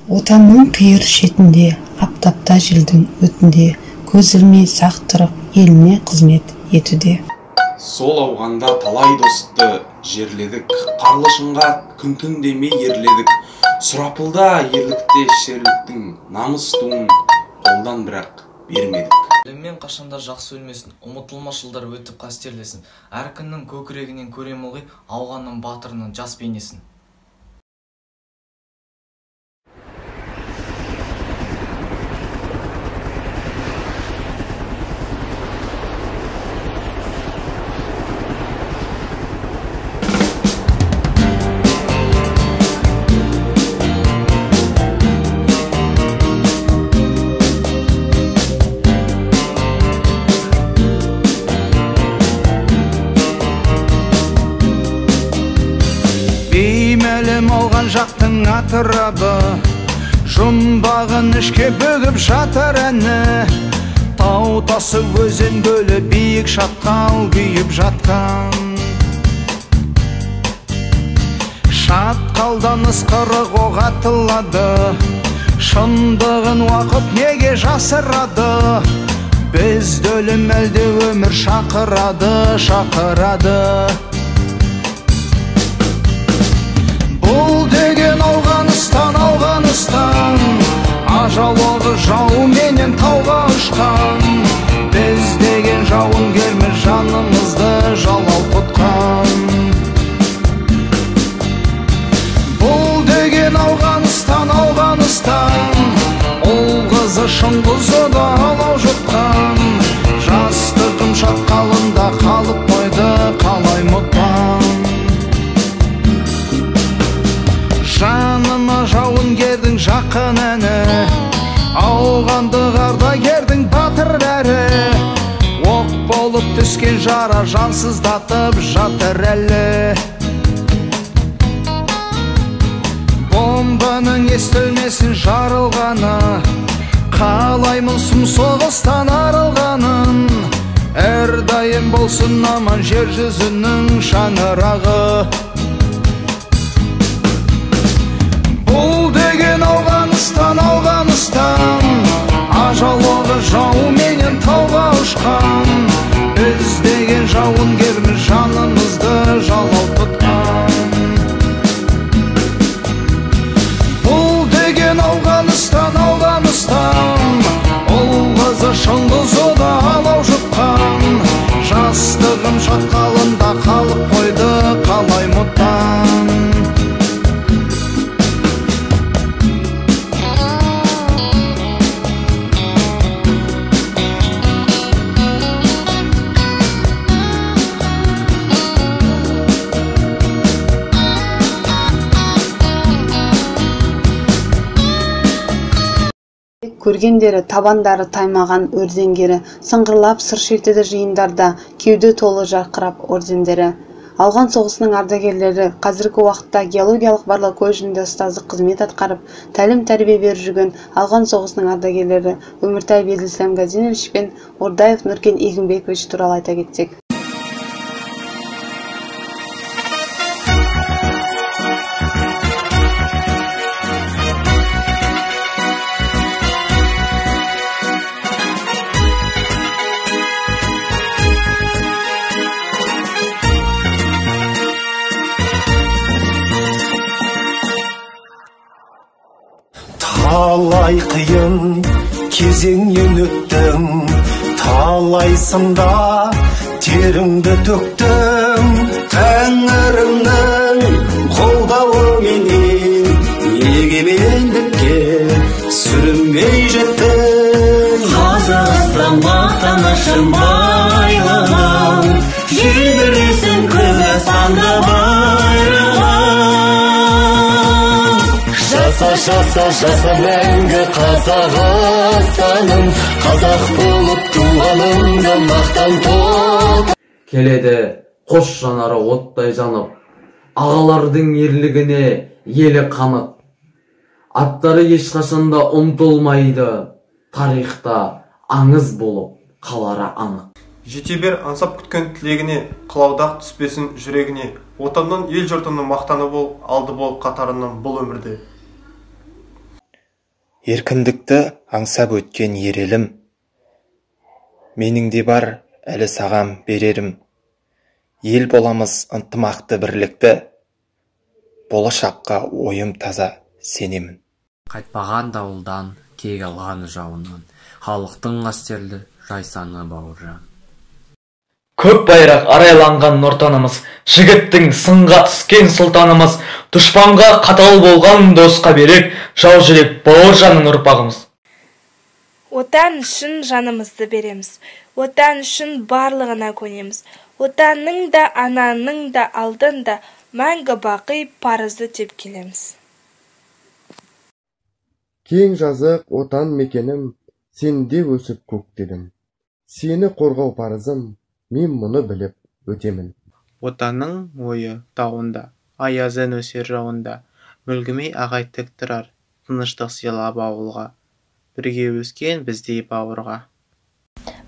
Отанның қиыр шетінде, аптапта желдің өтінде, көз ілмей сақ тұрып, еліне қызмет етуде. Сол ауғанда талай досты жерледік, қарлышынға күн-түн демей ерледік. Сұрапылда ерлікте шерліктің намыс туын қолдан бірақ бермедік. Өліммен қашанда жақсы өлмесін, ұмытылмас жылдар өтіп қастерлесін. Әр күннің көкірегінен көрем ылғи ауғанның батырының жас бейнесін. Беймәлім алған жақтың атырабы, жұмбағын ішке бөгіп жатыр әні. Тау тасы өзен көлі биік шатқал күйіп жатқан. Шатқалдан ысқырық оқ атылады, шындығын уақыт неге жасырады? Бізді өлім әлде өмір шақырады, шақырады. Бұл деген Ауғаныстан, Ауғаныстан, ажал оғы жау менен тауға ұшқан. Біз деген жауынгерміз, жанымызды жалау тұтқан. Бұл деген Ауғаныстан, Ауғаныстан, ұл қызы шыңғызыда алау жұтқан. Жастығым шатқалында қалып қойды, қалай мұтпан. Жаныма жауынгердің жақын әні, ауғандық ардагердің батыр бәрі. Оқ болып түскен жара жансыздатып жатыр әлі. Бомбаның естілмесін жарылғаны, қалаймын сұм соғыстан арылғанын. Әрдайым болсын аман жер жүзінің шаңырағы. Бұл деген Ауғаныстан, Ауғаныстан, ажал оғы жау менен тауға ұшқан. Біз деген жауынгерміз, жанымызды жалау тұтқан. Бұл деген Ауғаныстан, Ауғаныстан, ұл қызы шыңғызыда алау жұтқан. Жастығым шатқалында қалып қойды, қалай мұттан. Көргендері, табандары таймаған өрденгері, сыңғырлап сыр шертеді жиындарда, кеуде толы жарқырап ордендері. Ауған соғысының ардагерлері қазіргі уақытта геологиялық барлау колледжінде ұстаздық қызмет атқарып, тәлім тәрбие беріп жүрген ауған соғысының ардагерлері Өміртай Бердіслам Газинович пен Ордаев Нұркен Егінбекович туралы айта кетсек. Талай қиын кезеңнен өттің, талай сында теріңді төктің. Тәңірімнің қолдауыменен егемендікке сүрінбей жеттің. Қазақстан мақтанышым байлығым, желбіресін күллі санды байрағым. Жаса мәңгі Қазақстаным, қазақ болып туғаныңды мақтан тұт. Келеді қос жанары оттай жанып, ағалардың ерлігіне елі қанып. Аттары ешқашанда ұмытылмайды, тарихта аңыз болып қалары анық. Жете бер аңсап күткен тілегіне, қылаудақ түспесін жүрегіне. Отанның ел жұртының мақтаны бол, алды бол қатарынан бұл өмірде. Еркіндікті аңсап өткен ер елім, менің де бар әлі саған берерім. Ел боламыз ынтымақты бірлікті, болашаққа ойым таза сенемін. Қайтпаған дауылдан, кек алған жауынан, халықтың қастерлі жайсаңы бауыржан. Көк байрақ арайланған нұртанымыз, жігіттің сынға түскен сұлтанымыз, дұшпанға қатал болған досқа берек, жау жүрек бауыржанның ұрпағымыз. Отан үшін жанымызды береміз, отан үшін барлығына көнеміз, отанның да ананың да алдында мәңгі бақи парызды деп келеміз. Кең жазық отан мекенім, сенде өсіп көктедім. Сені қорғау парызым, мен мұны біліп өтемін. Отанның ойы тауында, аязын өсер жауында, мүлгімей ағай тік тұрар, тыныштық сыйлап ауылға, бірге өскен біздей бауырға.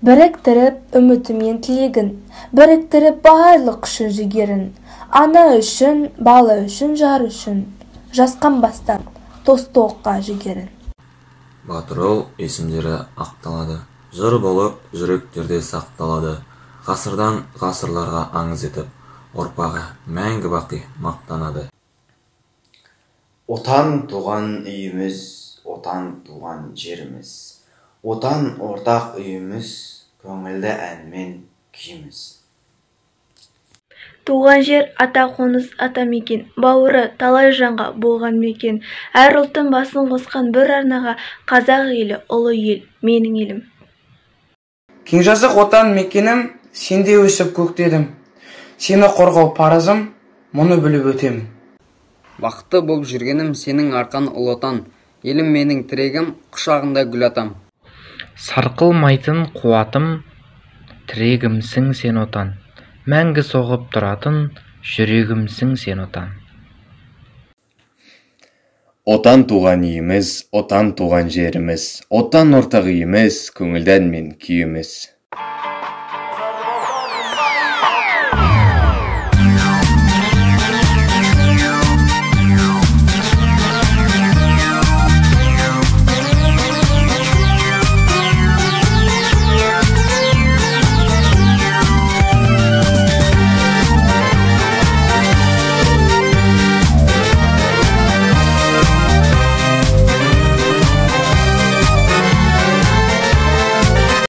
Біріктіріп үмітімен тілегін, біріктіріп барлық күшін жігерін, ана үшін, бала үшін, жар үшін, жасқанбастан достыққа жігерін. Батырол есімдері ақталады, жыр болып жүректерде сақталады, ғасырдан ғасырларға аңыз етіп, ұрпағы мәңгі бақи мақтанады. Отан туған үйіміз, отан туған жеріміз, отан ортақ үйіміз, көңілді әнмен күйіміз. Туған жер ата қоныс ата мекен, бауыры талай жанға болған мекен, әр ұлттың басын қосқан бір арнаға, қазақ елі, ұлы ел, менің елім. Кең жазық отан мекенім, сенде өсіп көктедім. Сені қорғау парызым, мұны біліп өтемін. Бақытты болып жүргенім сенің арқан ұлы отан, елім менің тірегім, құшағында гүл атам. Сарқылмайтын қуатым, тірегімсің сен отан, мәңгі соғып тұратын жүрегімсің сен отан. Отан туған үйіміз, отан туған жеріміз, отан ортақ үйіміз, көңілді әнмен күйіміз.